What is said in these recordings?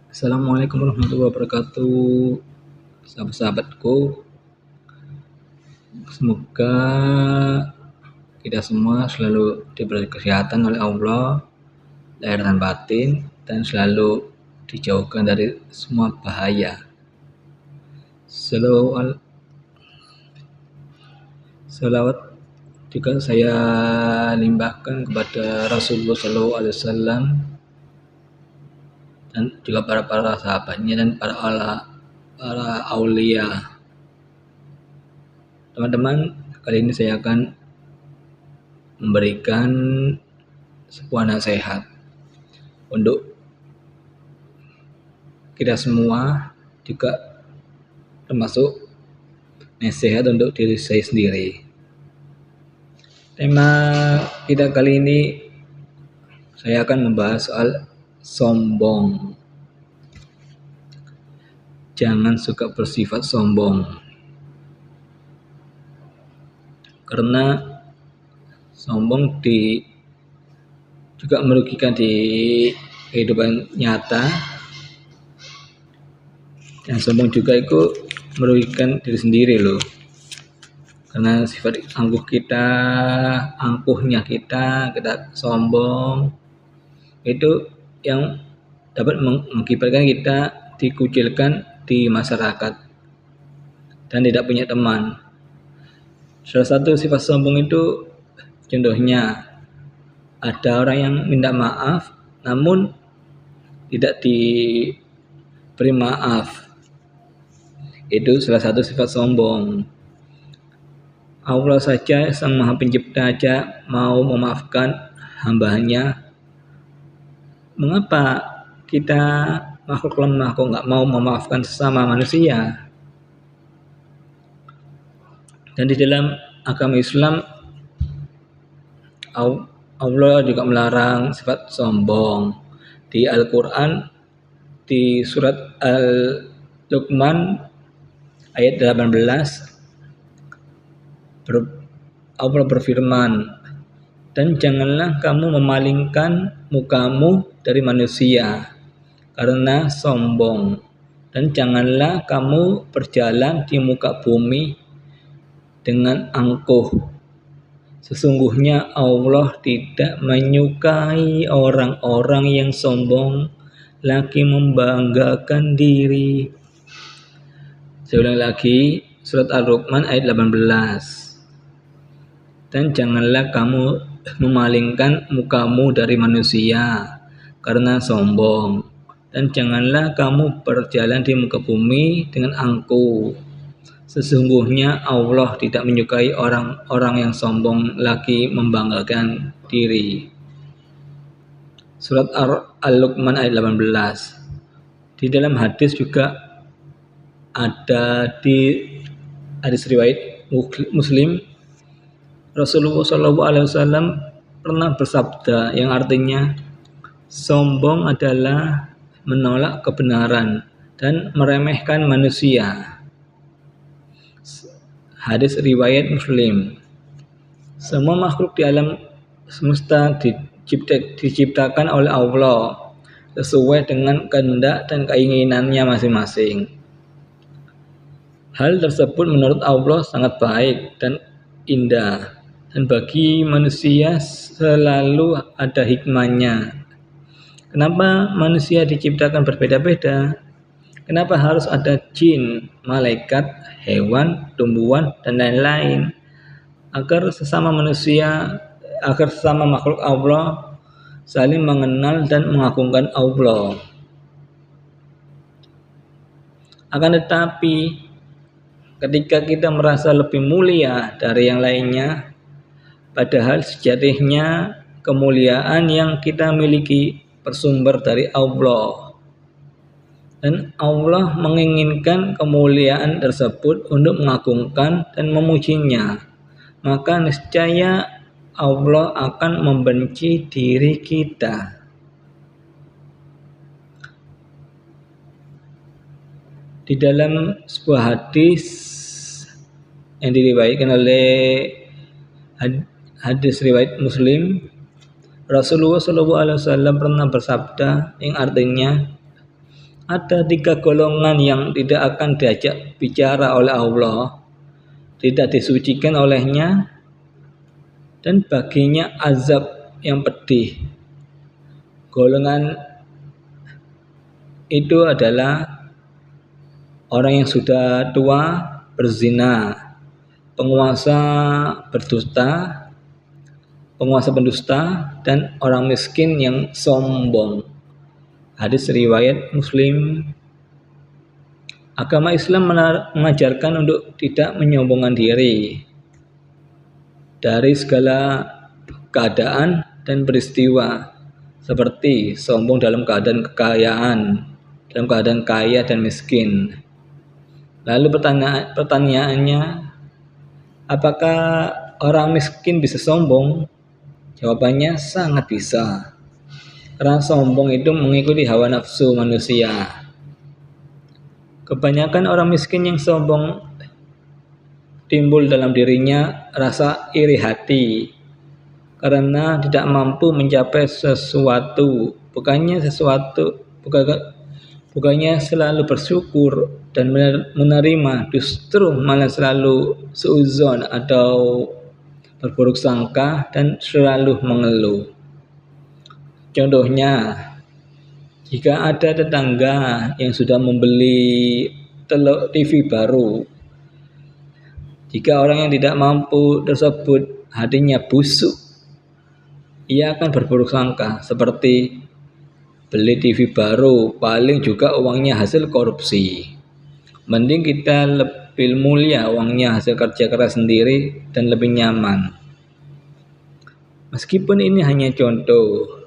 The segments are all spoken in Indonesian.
Assalamualaikum warahmatullahi wabarakatuh, sahabat-sahabatku. Semoga kita semua selalu diberi kesehatan oleh Allah, lahir dan batin, dan selalu dijauhkan dari semua bahaya. Selawat juga saya limbahkan kepada Rasulullah SAW dan juga para sahabatnya dan para aulia. Teman-teman, kali ini saya akan memberikan sebuah nasihat untuk kita semua, juga termasuk nasihat untuk diri saya sendiri. Tema kita kali ini saya akan membahas soal sombong. Jangan suka bersifat sombong, karena sombong juga merugikan di kehidupan nyata, dan sombong juga itu merugikan diri sendiri loh. Karena sifat angkuhnya kita sombong, itu yang dapat mengakibatkan kita dikucilkan di masyarakat dan tidak punya teman. Salah satu sifat sombong itu contohnya ada orang yang minta maaf namun tidak diberi maaf. Itu salah satu sifat sombong. Allah saja, Sang Maha Pencipta aja mau memaafkan hambanya. Mengapa kita makhluk lemah kok nggak mau memaafkan sesama manusia? Dan di dalam agama Islam, Allah juga melarang sifat sombong. Di Al-Quran, di surat Al-Luqman ayat 18, Allah berfirman, dan janganlah kamu memalingkan mukamu dari manusia karena sombong, dan janganlah kamu berjalan di muka bumi dengan angkuh. Sesungguhnya Allah tidak menyukai orang-orang yang sombong lagi membanggakan diri. Saya ulang lagi, surat Al-Luqman ayat 18. Dan janganlah kamu memalingkan mukamu dari manusia karena sombong, dan janganlah kamu berjalan di muka bumi dengan angkuh. Sesungguhnya Allah tidak menyukai orang-orang yang sombong lagi membanggakan diri. Surat Al-Luqman ayat 18. Di dalam hadis juga ada di hadis riwayat Muslim, Rasulullah SAW pernah bersabda yang artinya sombong adalah menolak kebenaran dan meremehkan manusia. Hadis riwayat Muslim. Semua makhluk di alam semesta diciptakan oleh Allah sesuai dengan kehendak dan keinginannya masing-masing. Hal tersebut menurut Allah sangat baik dan indah, dan bagi manusia selalu ada hikmahnya. Kenapa manusia diciptakan berbeda-beda? Kenapa harus ada jin, malaikat, hewan, tumbuhan, dan lain-lain? Agar sesama makhluk Allah saling mengenal dan mengagungkan Allah. Akan tetapi, ketika kita merasa lebih mulia dari yang lainnya, padahal sejatinya kemuliaan yang kita miliki bersumber dari Allah, dan Allah menginginkan kemuliaan tersebut untuk mengagungkan dan memujinya, maka niscaya Allah akan membenci diri kita. Di dalam sebuah hadis yang diriwayatkan oleh hadis riwayat Muslim, Rasulullah SAW pernah bersabda yang artinya, ada 3 golongan yang tidak akan diajak bicara oleh Allah, tidak disucikan olehnya, dan baginya azab yang pedih. Golongan itu adalah orang yang sudah tua berzina, penguasa pendusta, dan orang miskin yang sombong. Hadis riwayat Muslim. Agama Islam mengajarkan untuk tidak menyombongkan diri dari segala keadaan dan peristiwa, seperti sombong dalam keadaan kekayaan, dalam keadaan kaya dan miskin. Lalu pertanyaannya, apakah orang miskin bisa sombong? Jawabannya sangat bisa. Karena sombong itu mengikuti hawa nafsu manusia. Kebanyakan orang miskin yang sombong timbul dalam dirinya rasa iri hati karena tidak mampu mencapai sesuatu. Bukannya selalu bersyukur dan menerima, justru malah selalu suudzon atau berburuk sangka dan selalu mengeluh. Contohnya, jika ada tetangga yang sudah membeli TV baru, jika orang yang tidak mampu tersebut hatinya busuk, ia akan berburuk sangka, seperti beli TV baru paling juga uangnya hasil korupsi. Mending kita lebih mulia uangnya hasil kerja keras sendiri dan lebih nyaman. Meskipun ini hanya contoh,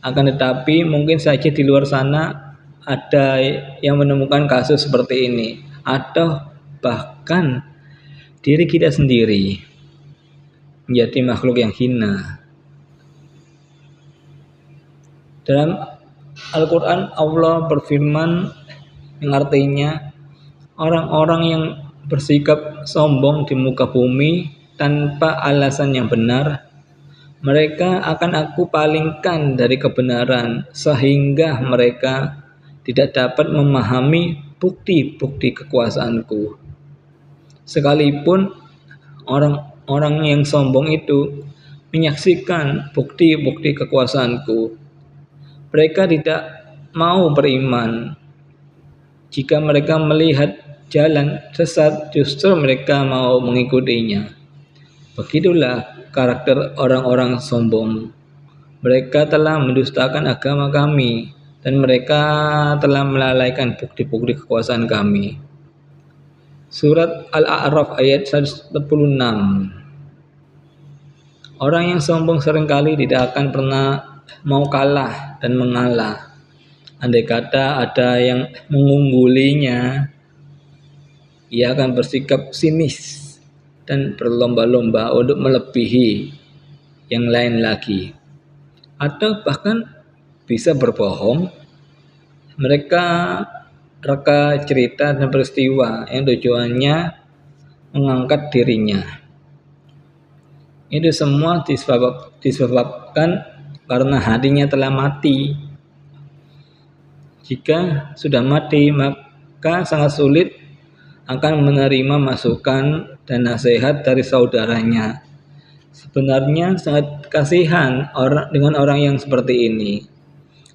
akan tetapi mungkin saja di luar sana ada yang menemukan kasus seperti ini, atau bahkan diri kita sendiri menjadi makhluk yang hina. Dalam Al-Quran Allah berfirman yang artinya, orang-orang yang bersikap sombong di muka bumi tanpa alasan yang benar, mereka akan aku palingkan dari kebenaran sehingga mereka tidak dapat memahami bukti-bukti kekuasaanku. Sekalipun orang-orang yang sombong itu menyaksikan bukti-bukti kekuasaanku, mereka tidak mau beriman. Jika mereka melihat jalan sesat, justru mereka mau mengikutinya. Begitulah karakter orang-orang sombong. Mereka telah mendustakan agama kami dan mereka telah melalaikan bukti-bukti kekuasaan kami. Surat Al-A'raf ayat 146. Orang yang sombong seringkali tidak akan pernah mau kalah dan mengalah. Andai kata ada yang mengunggulinya, ia akan bersikap sinis dan berlomba-lomba untuk melebihi yang lain lagi, atau bahkan bisa berbohong. Mereka reka cerita dan peristiwa yang tujuannya mengangkat dirinya. Itu semua disebabkan karena hatinya telah mati. Jika sudah mati, maka sangat sulit akan menerima masukan dan nasihat dari saudaranya. Sebenarnya sangat kasihan dengan orang yang seperti ini,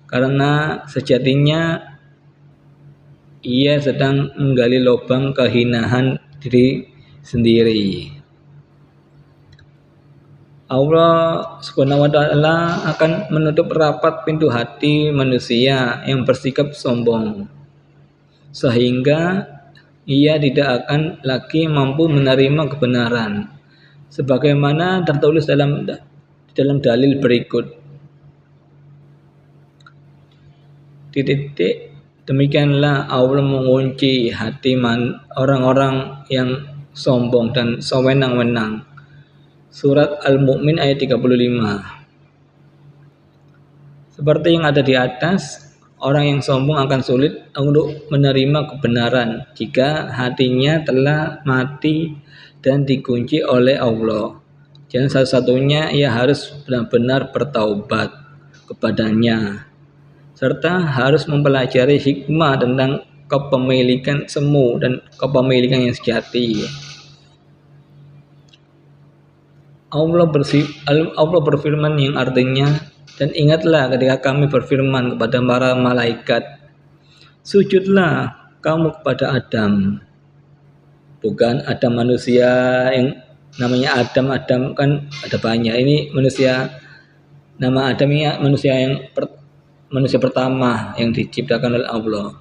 karena sejatinya ia sedang menggali lubang kehinaan diri sendiri. Allah Subhanahu wa Ta'ala akan menutup rapat pintu hati manusia yang bersikap sombong, sehingga ia tidak akan lagi mampu menerima kebenaran, sebagaimana tertulis dalam dalil berikut. Demikianlah Allah mengunci hati orang-orang yang sombong dan sewenang-wenang. Surat Al-Mu'min ayat 35. Seperti yang ada di atas, orang yang sombong akan sulit untuk menerima kebenaran jika hatinya telah mati dan dikunci oleh Allah. Dan satu-satunya ia harus benar-benar bertaubat kepadanya. serta harus mempelajari hikmah tentang kepemilikan semu dan kepemilikan yang sejati. Allah berfirman yang artinya, dan ingatlah ketika kami berfirman kepada para malaikat, sujudlah kamu kepada Adam. Bukan Adam manusia yang namanya Adam kan ada banyak. Ini manusia, nama Adam ini manusia pertama yang diciptakan oleh Allah.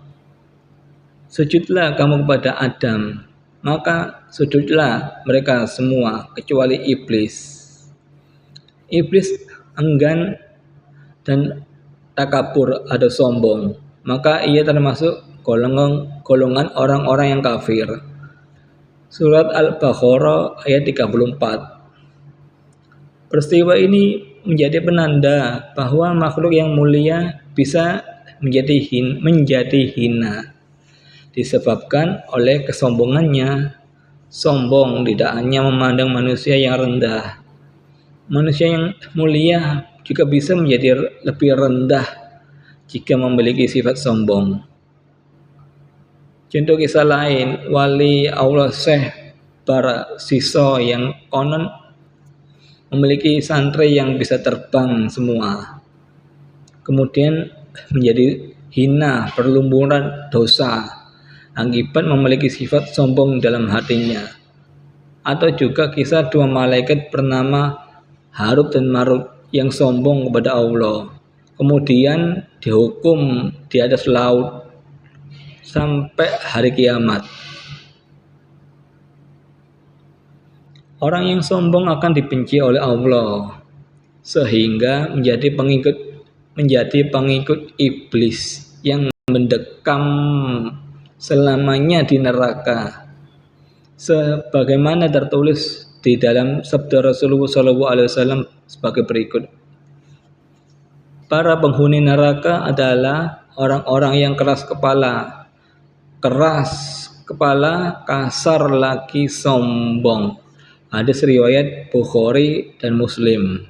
Sujudlah kamu kepada Adam. Maka sujudlah mereka semua kecuali iblis. Iblis enggan dan takabur atau sombong, maka ia termasuk golongan orang-orang yang kafir. Surat Al-Baqarah ayat 34. Peristiwa ini menjadi penanda bahwa makhluk yang mulia bisa menjadi hina disebabkan oleh kesombongannya. Sombong tidak hanya memandang manusia yang rendah. Manusia yang mulia juga bisa menjadi lebih rendah jika memiliki sifat sombong. Contoh kisah lain, wali Allah Syekh Barasiso yang konon memiliki santri yang bisa terbang semua, kemudian menjadi hina, berlumuran dosa akibat memiliki sifat sombong dalam hatinya. Atau juga kisah dua malaikat bernama Harut dan Marut yang sombong kepada Allah, kemudian dihukum di atas laut sampai hari kiamat. Orang yang sombong akan dibenci oleh Allah sehingga menjadi pengikut iblis yang mendekam selamanya di neraka. Sebagaimana tertulis di dalam sabda Rasulullah SAW sebagai berikut. Para penghuni neraka adalah orang-orang yang keras kepala, kasar lagi, sombong. Hadis riwayat Bukhari dan Muslim.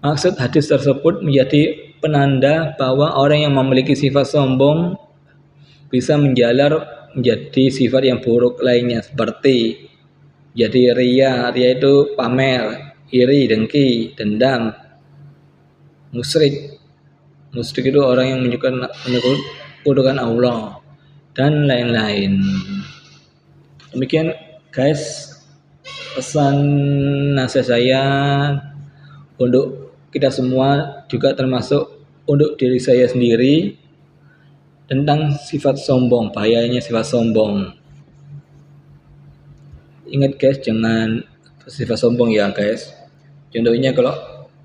Maksud hadis tersebut menjadi penanda bahwa orang yang memiliki sifat sombong bisa menjalar menjadi sifat yang buruk lainnya, seperti jadi ria itu pamer, iri, dengki, dendam, musyrik itu orang yang menyekutukan Allah, dan lain-lain. Demikian guys, pesan nasihat saya untuk kita semua, juga termasuk untuk diri saya sendiri, tentang sifat sombong, bahayanya sifat sombong. Ingat guys, jangan sifat sombong ya guys. Contohnya kalau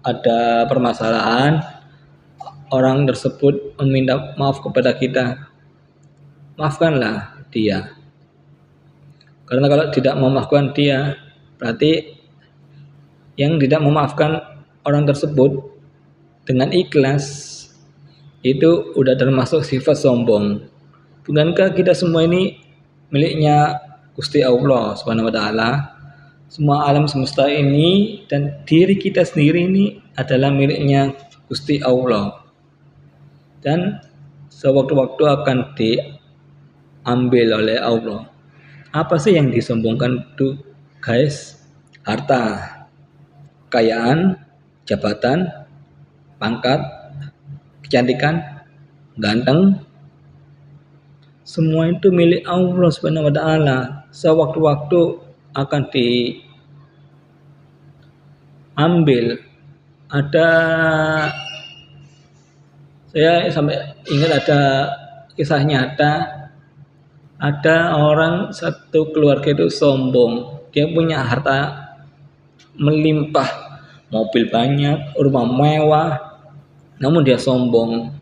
ada permasalahan, orang tersebut meminta maaf kepada kita, maafkanlah dia. Karena kalau tidak memaafkan dia, berarti yang tidak memaafkan orang tersebut dengan ikhlas itu udah termasuk sifat sombong. Bukankah kita semua ini miliknya Gusti Allah Subhanahu wa taala? Semua alam semesta ini dan diri kita sendiri ini adalah miliknya Gusti Allah. Dan sewaktu-waktu akan diambil oleh Allah. Apa sih yang disombongkan itu guys? Harta, kekayaan, jabatan, pangkat, kecantikan, ganteng, semua itu milik Allah Subhanahu wa taala. Sewaktu-waktu akan diambil. Saya sampai ingat ada kisah nyata, ada orang satu keluarga itu sombong. Dia punya harta melimpah, mobil banyak, rumah mewah, namun dia sombong.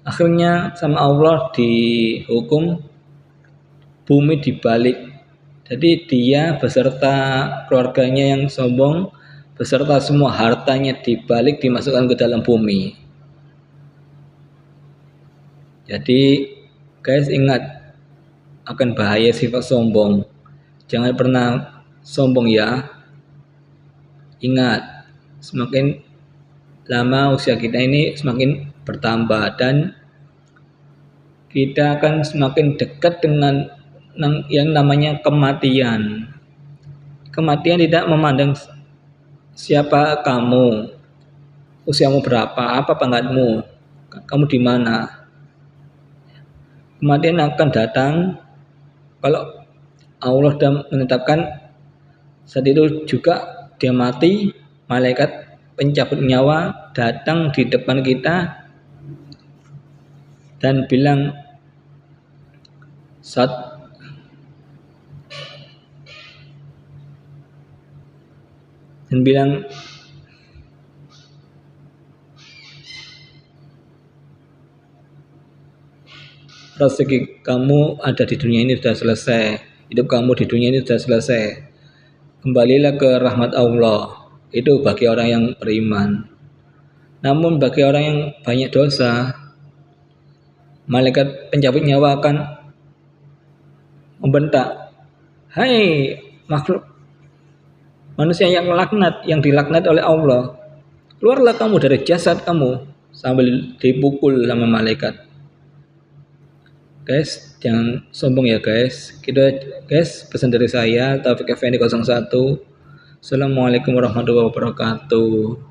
Akhirnya sama Allah dihukum, bumi dibalik. Jadi dia beserta keluarganya yang sombong, beserta semua hartanya dibalik, dimasukkan ke dalam bumi. Jadi guys, ingat akan bahaya sifat sombong. Jangan pernah sombong ya. Ingat, semakin lama usia kita ini semakin bertambah dan kita akan semakin dekat dengan yang namanya kematian. Kematian tidak memandang siapa kamu, usiamu berapa, apa pangkatmu, kamu di mana. Kematian akan datang kalau Allah sudah menetapkan saat itu juga dia mati, malaikat pencabut nyawa datang di depan kita dan bilang rezeki kamu ada di dunia ini sudah selesai, hidup kamu di dunia ini sudah selesai, kembalilah ke rahmat Allah. Itu bagi orang yang beriman. Namun bagi orang yang banyak dosa, malaikat pencabut nyawa akan membentak, hai makhluk manusia yang laknat, yang dilaknat oleh Allah, keluarlah kamu dari jasad kamu, sambil dipukul sama malaikat. Guys, jangan sombong ya guys. Gitu guys, pesan dari saya Taufik Effendi 01. Assalamualaikum warahmatullahi wabarakatuh.